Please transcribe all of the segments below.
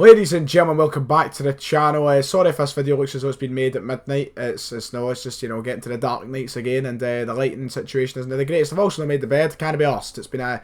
Ladies and gentlemen, welcome back to the channel. Sorry if this video looks as though it's been made at midnight. It's just, you know, getting to the dark nights again, and the lighting situation isn't the greatest. I've also made the bed, can't be arsed. It's been a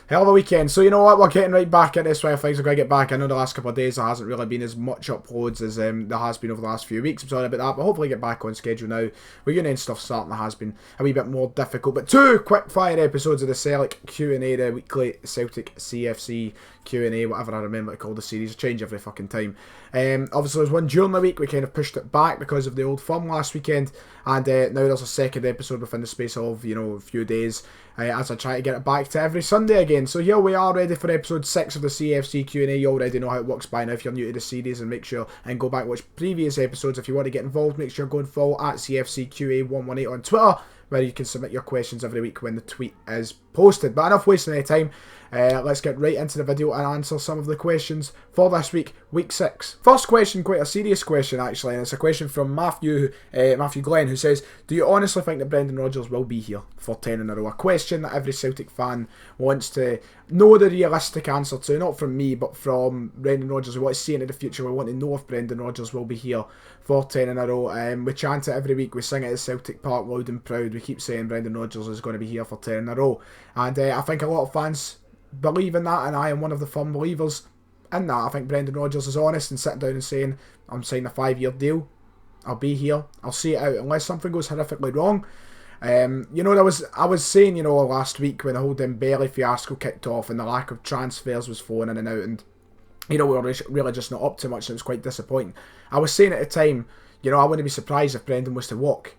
hell of a weekend. So you know what, we're getting right back into this way of things. We're going to get back. I know the last couple of days there hasn't really been as much uploads as there has been over the last few weeks. I'm sorry about that, but hopefully get back on schedule now. We're going to end stuff starting that has been a wee bit more difficult. But two quick fire episodes of the Celtic Q&A, the weekly Celtic CFC Q&A, whatever I remember to call the series. Change every fucking time. Obviously there's one during the week. We kind of pushed it back because of the old firm last weekend, and now there's a second episode within the space of, you know, a few days, as I try to get it back to every Sunday again. So here we are, ready for episode 6 of the CFC Q&A. You already know how it works by now if you're new to the series, and make sure and go back and watch previous episodes. If you want to get involved, make sure go and follow at CFCQA118 on Twitter, where you can submit your questions every week when the tweet is posted. But enough wasting any time. Let's get right into the video and answer some of the questions for this week, week 6. First question, quite a serious question actually, and it's a question from Matthew Glenn, who says, do you honestly think that Brendan Rodgers will be here for 10 in a row? A question that every Celtic fan wants to know the realistic answer to, not from me, but from Brendan Rodgers. We want to see into the future. We want to know if Brendan Rodgers will be here for 10 in a row. We chant it every week. We sing it at Celtic Park loud and proud. We keep saying Brendan Rodgers is going to be here for 10 in a row. And I think a lot of fans believe in that, and I am one of the firm believers in that. I think Brendan Rodgers is honest and sitting down and saying, I'm signing a 5-year deal. I'll be here. I'll see it out unless something goes horrifically wrong. You know, I was saying, you know, last week when the whole Dembele fiasco kicked off and the lack of transfers was flowing in and out, and you know, we were really just not up to much, and it was quite disappointing. I was saying at the time, you know, I wouldn't be surprised if Brendan was to walk.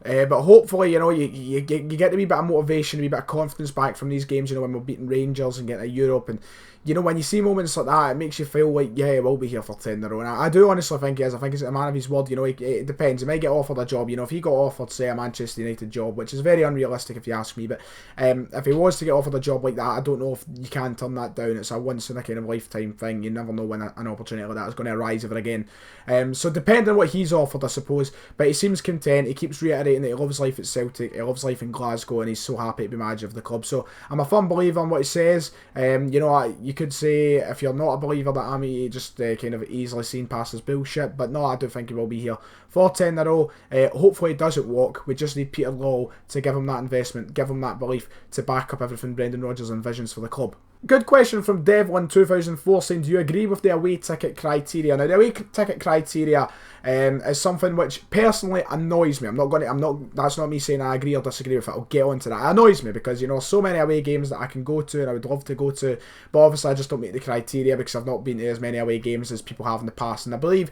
But hopefully, you know, you get a wee bit of motivation, a wee bit of confidence back from these games, you know, when we're beating Rangers and getting to Europe. And, you know, when you see moments like that, it makes you feel like, yeah, he will be here for 10 in a row. And I do honestly think he is. I think he's a man of his word. You know, it depends. He might get offered a job. You know, if he got offered, say, a Manchester United job, which is very unrealistic if you ask me, but if he was to get offered a job like that, I don't know if you can turn that down. It's a once-in-a-kind-of-lifetime thing. You never know when an opportunity like that is going to arise ever again. So depending on what he's offered, I suppose. But he seems content. He keeps reiterating that he loves life at Celtic, he loves life in Glasgow, and he's so happy to be manager of the club. So I'm a firm believer in what he says. You know, you could say, if you're not a believer, that I'm just kind of easily seen past his bullshit, but no, I do think he will be here for 10 in a row. Hopefully he doesn't walk. We just need Peter Law to give him that investment, give him that belief to back up everything Brendan Rodgers envisions for the club. Good question from Devlin2004 saying, do you agree with the away ticket criteria? Now, the away ticket criteria is something which personally annoys me. That's not me saying I agree or disagree with it. I'll get on to that. It annoys me because, you know, so many away games that I can go to and I would love to go to, but obviously I just don't meet the criteria because I've not been to as many away games as people have in the past. And I believe,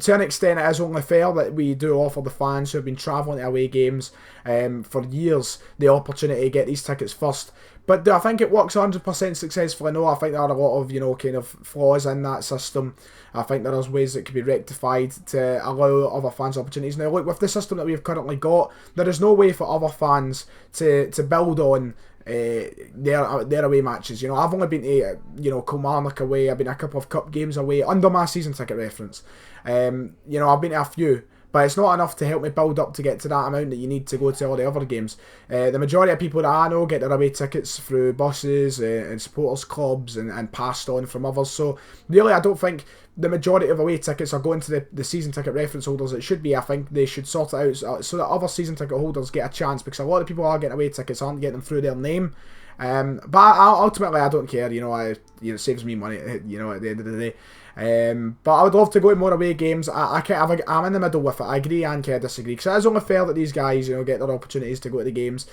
to an extent, it is only fair that we do offer the fans who have been travelling to away games for years the opportunity to get these tickets first. But do I think it works 100% successfully? No, I think there are a lot of, you know, kind of flaws in that system. I think there are ways that could be rectified to allow other fans opportunities. Now, look, with the system that we've currently got, there is no way for other fans to build on their away matches. You know, I've only been to, you know, Kilmarnock away, I've been to a couple of cup games away under my season ticket reference. You know, I've been to a few, but it's not enough to help me build up to get to that amount that you need to go to all the other games. The majority of people that I know get their away tickets through buses and supporters clubs and passed on from others. So really, I don't think the majority of away tickets are going to the season ticket reference holders. It should be. I think they should sort it out so that other season ticket holders get a chance, because a lot of people are getting away tickets aren't getting them through their name. But ultimately, I don't care. You know, it saves me money. You know, at the end of the day. But I would love to go to more away games. I'm in the middle with it. I agree and can disagree, because it is only fair that these guys, you know, get their opportunities to go to the games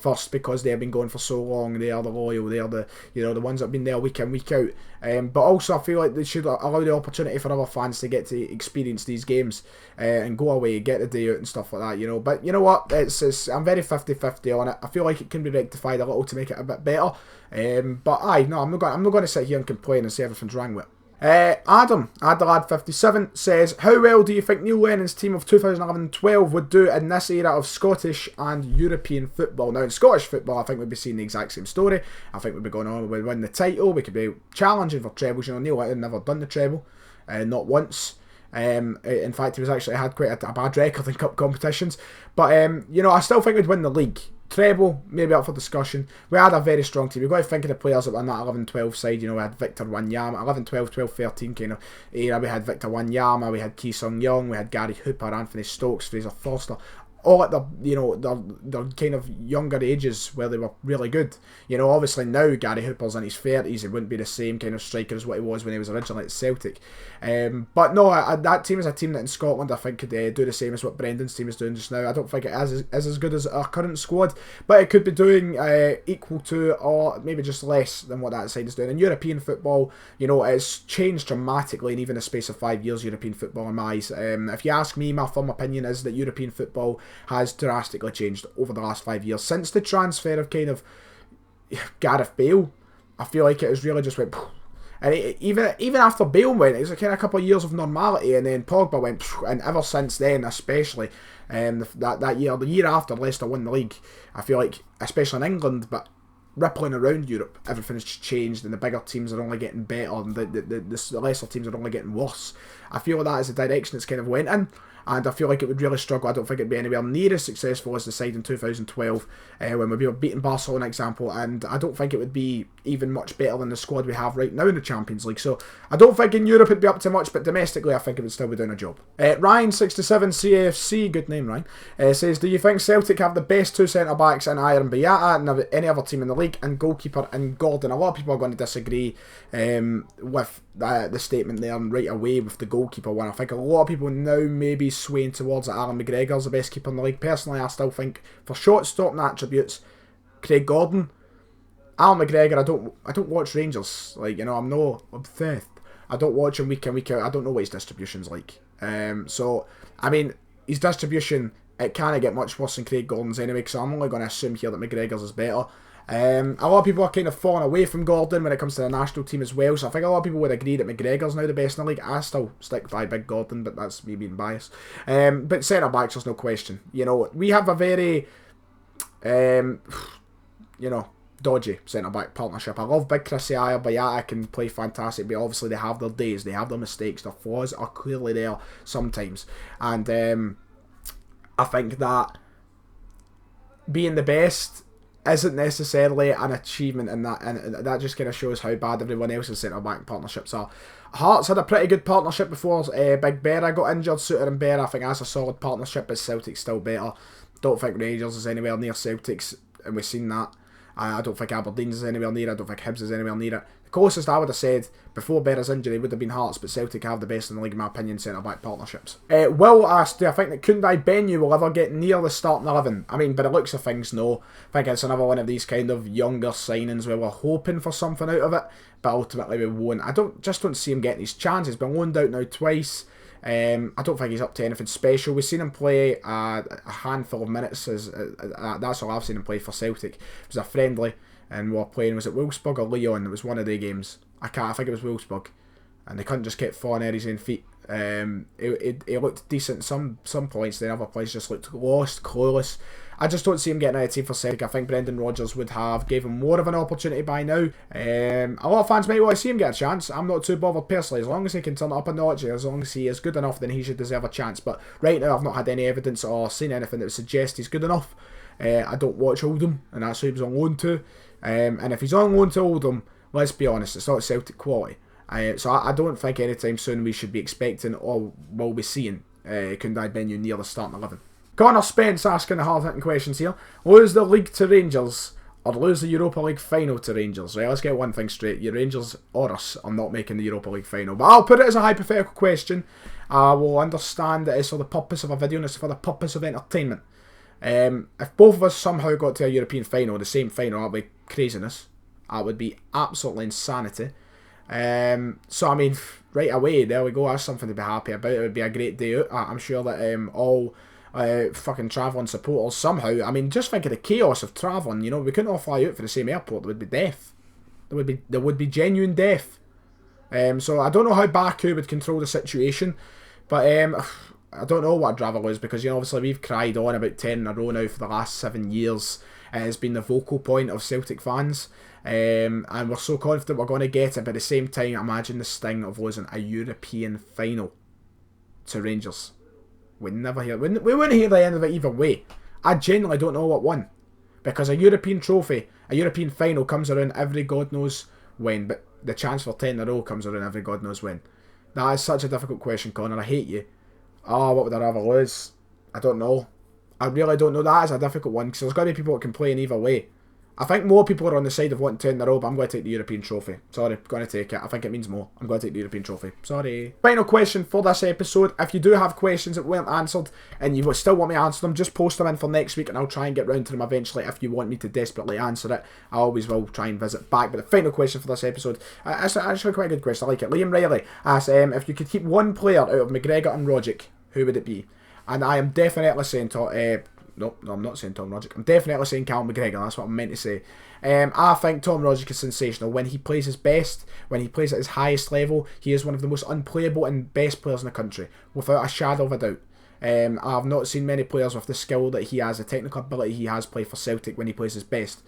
first, because they have been going for so long. They are the loyal. They are the, you know, the ones that have been there week in, week out. But also I feel like they should allow the opportunity for other fans to get to experience these games and go away, get the day out and stuff like that. You know, but you know what? I'm very 50-50 on it. I feel like it can be rectified a little to make it a bit better. But I'm not going to sit here and complain and say everything's wrong with it. Adam, Adelaide57 says, how well do you think Neil Lennon's team of 2011-12 would do in this era of Scottish and European football? Now, in Scottish football, I think we'd be seeing the exact same story. I think we'd be going on, we'd win the title, we could be challenging for trebles. You know, Neil Lennon never done the treble, not once. In fact, he was actually had quite a bad record in cup competitions. But, you know, I still think we'd win the league. treble, maybe up for discussion. We had a very strong team. We've got to think of the players that were on that 11-12 side. You know, we had Victor Wanyama, 11-12, 12-13 kind of era. We had Victor Wanyama, we had Ki Sung Young, we had Gary Hooper, Anthony Stokes, Fraser Forster. All at their kind of younger ages where they were really good. You know, obviously now Gary Hooper's in his 30s, he wouldn't be the same kind of striker as what he was when he was originally at Celtic. But no, that team is a team that in Scotland I think could do the same as what Brendan's team is doing just now. I don't think it is as good as our current squad, but it could be doing equal to or maybe just less than what that side is doing. In European football, you know, it's changed dramatically in even the space of 5 years, European football in my eyes. If you ask me, my firm opinion is that European football has drastically changed over the last 5 years. Since the transfer of kind of Gareth Bale, I feel like it has really just went... And even after Bale went, it was kind of a couple of years of normality, and then Pogba went, and ever since then, especially that year, the year after Leicester won the league, I feel like, especially in England, but rippling around Europe, everything's changed, and the bigger teams are only getting better, and the lesser teams are only getting worse. I feel like that is the direction it's kind of went in, and I feel like it would really struggle. I don't think it'd be anywhere near as successful as the side in 2012 when we were beating Barcelona, example, and I don't think it would be even much better than the squad we have right now in the Champions League. So I don't think in Europe it'd be up to much, but domestically I think it would still be doing a job. Ryan67 CAFC, good name Ryan, says, do you think Celtic have the best two centre-backs in Iron Beata and any other team in the league, and goalkeeper and Gordon? A lot of people are going to disagree with the statement there and right away with the goalkeeper one. I think a lot of people now may be swaying towards that Alan McGregor's the best keeper in the league. Personally, I still think for shot-stopping attributes, Craig Gordon. Alan McGregor, I don't watch Rangers. Like, you know, I'm no obsessed. I don't watch him week in, week out. I don't know what his distribution's like. So, I mean, his distribution, it can't get much worse than Craig Gordon's anyway, because I'm only going to assume here that McGregor's is better. A lot of people are kind of falling away from Gordon when it comes to the national team as well, so I think a lot of people would agree that McGregor's now the best in the league. I still stick by Big Gordon, but that's me being biased. But centre-backs, there's no question. You know, we have a very, you know, dodgy centre-back partnership. I love Big Chrissy Ayer, Bayata can play fantastic, but obviously they have their days, they have their mistakes, their flaws are clearly there sometimes. And I think that being the best isn't necessarily an achievement in that, and that just kind of shows how bad everyone else's centre-back partnerships are. Hearts had a pretty good partnership before Big Berra got injured. Suter and Berra, I think that's a solid partnership, but Celtic's still better. Don't think Rangers is anywhere near Celtic's, and we've seen that. I don't think Aberdeen's is anywhere near it. I don't think Hibs is anywhere near it. The closest I would have said before Berra's injury would have been Hearts, but Celtic have the best in the league in my opinion, centre-back partnerships. Will asked, do I think that Kundai Benyu will ever get near the starting 11? I mean, by the looks of things, no. I think it's another one of these kind of younger signings where we're hoping for something out of it, but ultimately we won't. I just don't see him getting his chances. He's been loaned out now twice. I don't think he's up to anything special. We've seen him play a handful of minutes. That's all I've seen him play for Celtic. It was a friendly, and we were playing, was it Wolfsburg or Lyon? It was one of the games. I think it was Wolfsburg. And they couldn't just keep falling at his own feet. He looked decent some points, then other points just looked lost, clueless. I just don't see him getting out of the team for Celtic. I think Brendan Rodgers would have gave him more of an opportunity by now. A lot of fans might want to see him get a chance. I'm not too bothered personally. As long as he can turn it up a notch, as long as he is good enough, then he should deserve a chance. But right now I've not had any evidence or seen anything that would suggest he's good enough. I don't watch Oldham, and that's who he was on loan to. And if he's on loan to Oldham, let's be honest, it's not Celtic quality. So I don't think anytime soon we should be expecting or will be seeing Kundai Benyu near the starting 11. Connor Spence asking the hard-hitting questions here. Lose the league to Rangers or lose the Europa League final to Rangers? Right, let's get one thing straight. Your Rangers or us are not making the Europa League final. But I'll put it as a hypothetical question. I will understand that it's for the purpose of a video and it's for the purpose of entertainment. If both of us somehow got to a European final, the same final, that would be craziness. That would be absolutely insanity. So I mean, right away, there we go. That's something to be happy about. It would be a great day out. I'm sure that all fucking travelling supporters somehow. I mean, just think of the chaos of travelling. You know, we couldn't all fly out for the same airport. There would be death. There would be genuine death. So I don't know how Baku would control the situation, but I don't know what I'd rather lose, because, you know, obviously we've cried on about 10 in a row now for the last 7 years. It's been the vocal point of Celtic fans. And we're so confident we're going to get it, but at the same time, imagine the sting of losing a European final to Rangers. We wouldn't hear the end of it either way. I genuinely don't know what won. Because a European trophy, a European final comes around every God knows when, but the chance for 10 in a row comes around every God knows when. That is such a difficult question, Connor. I hate you. Oh, what would I rather lose? I don't know. I really don't know. That is a difficult one because there's got to be people that can play in either way. I think more people are on the side of wanting 10 in a row, but I'm going to take the European trophy. Sorry, I'm going to take it. I think it means more. I'm going to take the European trophy. Sorry. Final question for this episode. If you do have questions that weren't answered and you still want me to answer them, just post them in for next week and I'll try and get round to them eventually if you want me to desperately answer it. I always will try and visit back. But the final question for this episode, it's actually quite a good question. I like it. Liam Riley asks, if you could keep one player out of McGregor and Rogic, who would it be? And I am definitely saying no, I'm not saying Tom Rogic. I'm definitely saying Cal McGregor. That's what I'm meant to say. I think Tom Rogic is sensational. When he plays his best, when he plays at his highest level, he is one of the most unplayable and best players in the country, without a shadow of a doubt. I've not seen many players with the skill that he has, the technical ability he has play for Celtic when he plays his best.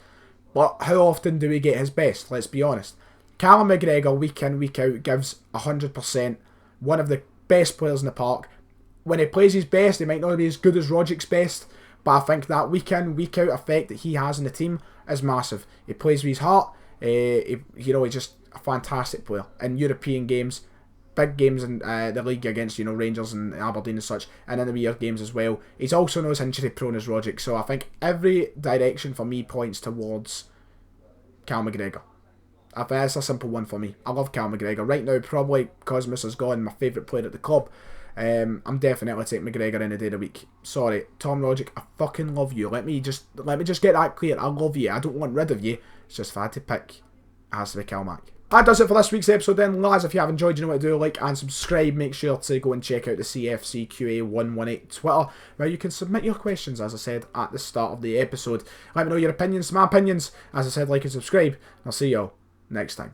But how often do we get his best? Let's be honest. Callum McGregor, week in, week out, gives 100%. One of the best players in the park. When he plays his best, he might not be as good as Rogic's best, but I think that week in, week out effect that he has in the team is massive. He plays with his heart. He's just a fantastic player in European games, big games in the league against Rangers and Aberdeen and such, and in the weird games as well. He's also not as injury prone as Rogic, so I think every direction for me points towards Cal McGregor. I think that's a simple one for me. I love Cal McGregor. Right now, probably Cosmos is gone, my favourite player at the club. I'm definitely taking McGregor any day of the week. Sorry, Tom Rogic, I fucking love you. Let me just get that clear. I love you. I don't want rid of you. It's just if I had to pick, it has to be Cal Mac. That does it for this week's episode then, lads. If you have enjoyed, you know what to do. Like and subscribe. Make sure to go and check out the CFCQA118 Twitter, where you can submit your questions, as I said at the start of the episode. Let me know your opinions, my opinions. As I said, like and subscribe. I'll see y'all next time.